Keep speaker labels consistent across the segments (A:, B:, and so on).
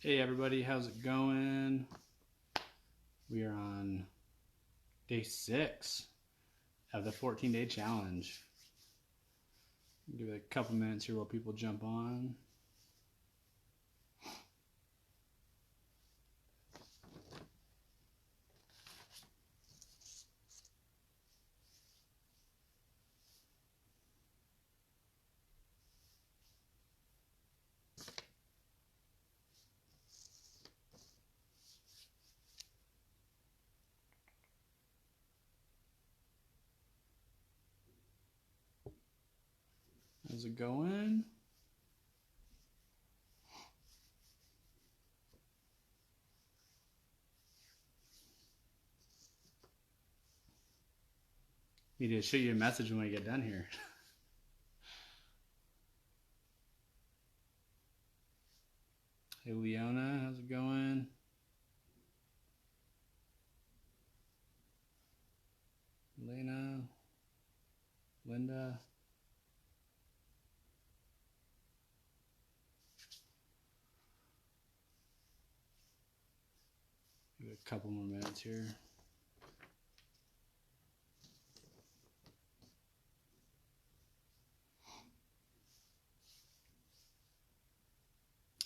A: Hey everybody, how's it going? We are on day 6 of the 14-day challenge. Give it a couple minutes here while people jump on. How's it going? Need to shoot you a message when we get done here. Hey Leona, how's it going? Elena, Linda. Give it a couple more minutes here.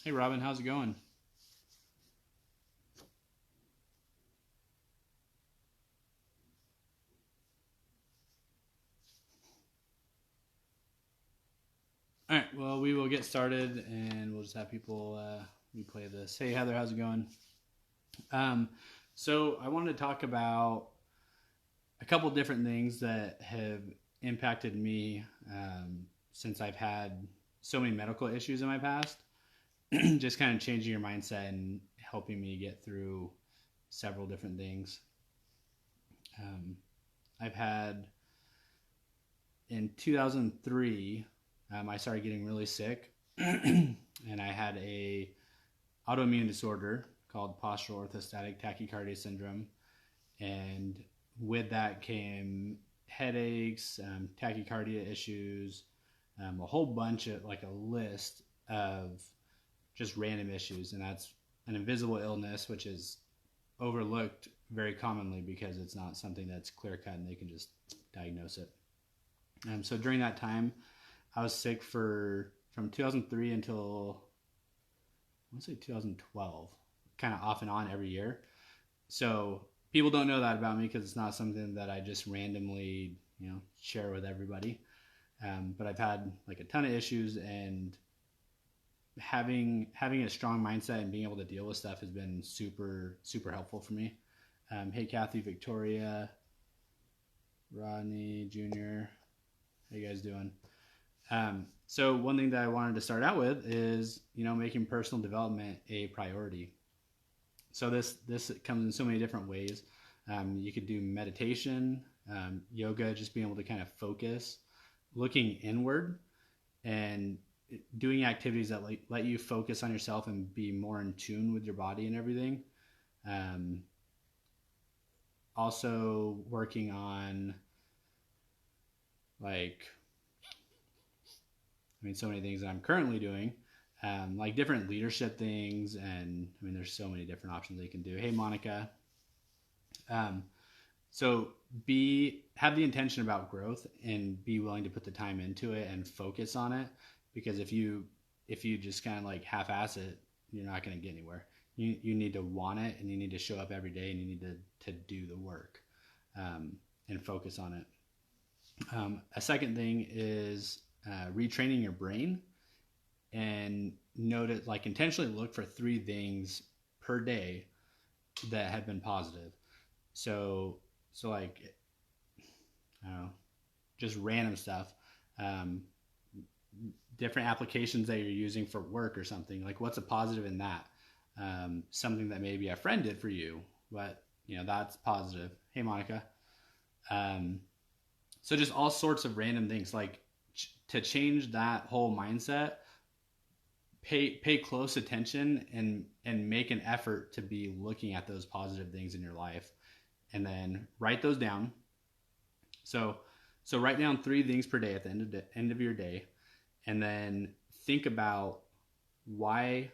A: Hey Robin, how's it going? All right, well, we will get started and we'll just have people replay this. Hey Heather, how's it going? So I wanted to talk about a couple different things that have impacted me since I've had so many medical issues in my past. Just kind of changing your mindset and helping me get through several different things. I've had in 2003, I started getting really sick, and I had a autoimmune disorder called postural orthostatic tachycardia syndrome, and with that came headaches, tachycardia issues, a whole bunch of like a list of just random issues. And that's an invisible illness, which is overlooked very commonly because it's not something that's clear cut and they can just diagnose it. So during that time, I was sick from 2003 until I want to say 2012, kind of off and on every year. So people don't know that about me because it's not something that I just randomly, share with everybody. But I've had like a ton of issues, and having a strong mindset and being able to deal with stuff has been super helpful for me. Hey Kathy, Victoria, Rodney Jr., how you guys doing? So one thing that I wanted to start out with is making personal development a priority. So this comes in so many different ways. You could do meditation, yoga, just being able to kind of focus, looking inward, and doing activities that let you focus on yourself and be more in tune with your body and everything. Also working on so many things that I'm currently doing, like different leadership things. And there's so many different options they can do. Hey, Monica. So have the intention about growth and be willing to put the time into it and focus on it. Because if you just kind of like half-ass it, you're not going to get anywhere. You need to want it, and you need to show up every day, and you need to do the work, and focus on it. A second thing is retraining your brain, and notice, like, intentionally look for 3 things per day that have been positive. So like, I don't know, just random stuff. Different applications that you're using for work or something. Like, what's a positive in that? Something that maybe a friend did for you, but that's positive. Hey, Monica. So just all sorts of random things, like to change that whole mindset. Pay close attention and make an effort to be looking at those positive things in your life, and then write those down. So write down 3 things per day at the end of your day, and then think about why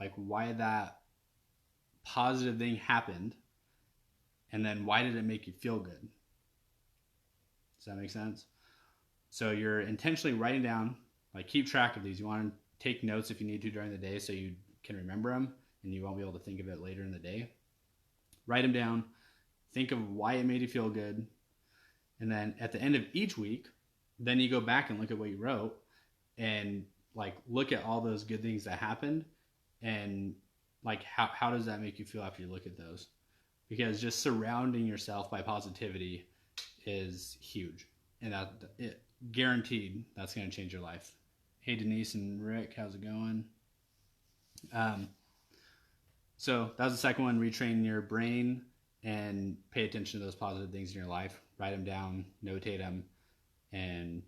A: like why that positive thing happened, and then why did it make you feel good. Does that make sense? So you're intentionally writing down, like keep track of these. You want to take notes if you need to during the day so you can remember them and you won't be able to think of it later in the day. Write them down. Think of why it made you feel good. And then at the end of each week, then you go back and look at what you wrote and like look at all those good things that happened and like how does that make you feel after you look at those? Because just surrounding yourself by positivity is huge, and that it guaranteed that's going to change your life. Hey Denise and Rick, how's it going? So that was the second one. Retrain your brain and pay attention to those positive things in your life. Write them down, notate them, and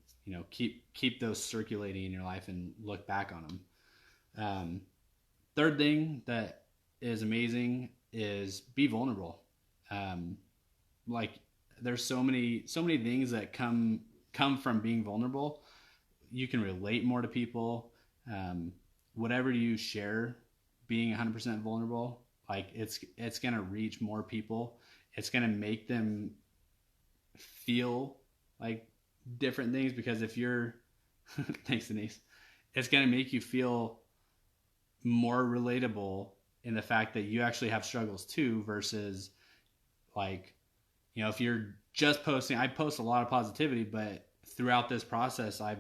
A: keep those circulating in your life and look back on them. Third thing that is amazing is be vulnerable. Like there's so many things that come from being vulnerable. You can relate more to people. Whatever you share, being 100% vulnerable, like it's gonna reach more people. It's gonna make them feel like different things, because if you're thanks Denise, it's gonna make you feel more relatable in the fact that you actually have struggles too, versus like, if you're just posting, I post a lot of positivity, but throughout this process, I've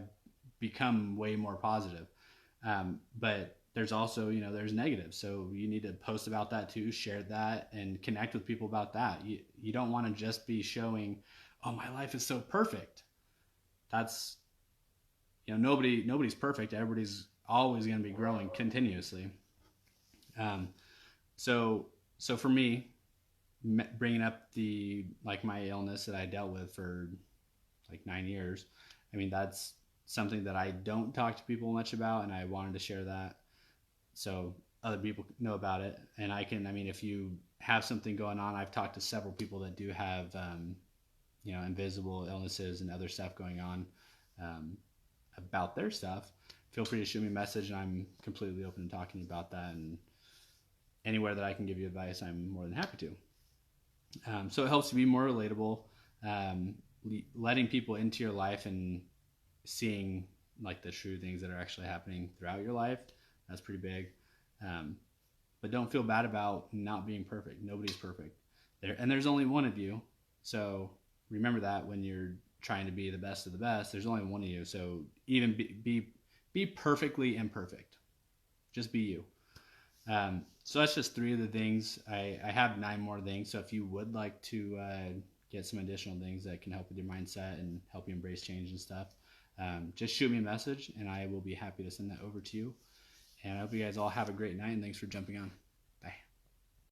A: become way more positive. But there's also, there's negatives. So you need to post about that too, share that, and connect with people about that. You don't want to just be showing, oh, my life is so perfect. That's, nobody's perfect. Everybody's always going to be growing continuously. So for me, bringing up my illness that I dealt with for like 9 years, I mean, that's something that I don't talk to people much about, and I wanted to share that so other people know about it. And if you have something going on, I've talked to several people that do have, invisible illnesses and other stuff going on, about their stuff. Feel free to shoot me a message, and I'm completely open to talking about that. And anywhere that I can give you advice, I'm more than happy to. So it helps to be more relatable, letting people into your life and seeing like the true things that are actually happening throughout your life. That's pretty big. But don't feel bad about not being perfect. Nobody's perfect. There's only one of you. So remember that when you're trying to be the best of the best, there's only one of you. So even be perfectly imperfect. Just be you. So that's just 3 of the things. I have 9 more things. So if you would like to get some additional things that can help with your mindset and help you embrace change and stuff, just shoot me a message and I will be happy to send that over to you. And I hope you guys all have a great night, and thanks for jumping on.